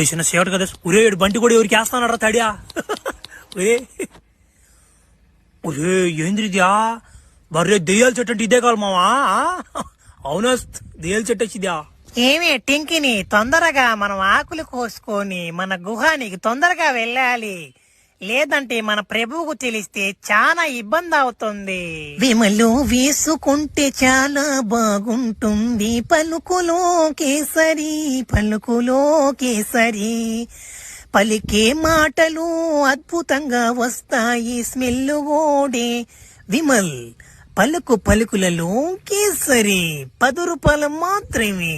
చిన్న సేవట కదా ఒరే బంటి కూడా ఎవరికి వేస్తానరా తడియా ఒరే ఒరే ఏంద్రిద్యా బర్రే దెయ్యాల చెట్టు అంటే ఇదే కావాలి మావా అవునా దెయ్యాల చెట్టు వచ్చిద్యా ఏమి టింకిని తొందరగా మనం ఆకులు కోసుకొని మన గుహానికి తొందరగా వెళ్ళాలి లేదంటే మన ప్రభువుకు తెలిస్తే చాలా ఇబ్బంది అవుతుంది. విమలు వేసుకుంటే చాలా బాగుంటుంది పలుకులో కేసరి పలికే మాటలు అద్భుతంగా వస్తాయి స్మెల్ ఓడే విమల్ పలుకులలో కేసరి 10 రూపాయలు మాత్రమే.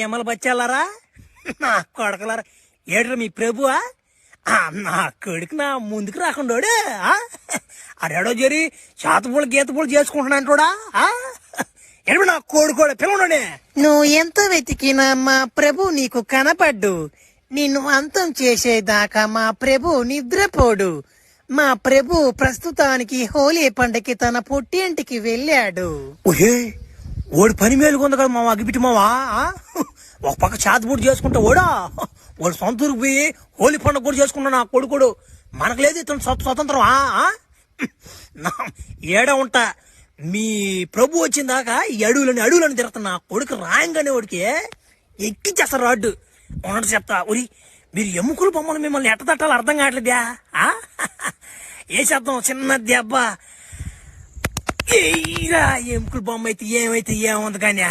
ఏమల బచ్చాలారా నా కొడకలారా ఏడ్రా మీ ప్రభువా నా కొడుకు నా ముందుకు రాకుండా అడేడో జరి చేతపూలు గీతపూలు చేసుకుంటున్నాంటోడా ఎడు నా కోడుకోడ పిల్లనే. నువ్వు ఎంత వెతికినా మా ప్రభు నీకు కనపడ్డు. నిన్ను అంతం చేసేదాకా మా ప్రభు నిద్రపోడు. మా ప్రభు ప్రస్తుతానికి హోలీ పండకి తన పుట్టింటికి వెళ్ళాడు. ఓహే ఓడి పని మేలు కొంద కదా మావా అగిపిటి మావా ఒక పక్క చేతపూడి చేసుకుంటా ఓడా వాడు సొంత ఊరికి పోయి హోలీ పండుగ కూడా చేసుకున్నా నా కొడుకుడు. మనకు లేదు ఇతను స్వతంత్రం ఏడా ఉంటా మీ ప్రభు వచ్చిన దాకా ఈ అడవులని తిరుగుతున్నా కొడుకు రాయంగానే వాడికి ఎక్కించేస్తారు రాడ్డు. ఉన్నట్టు చెప్తా ఉరి మీరు ఎముకలు బొమ్మలు మిమ్మల్ని ఎట్ట తట్టాలో అర్థం కావట్లేదా ఏ శబ్దం చిన్న దెబ్బ ఎముకలు బొమ్మ అయితే ఏమైతే ఏముంది కానీ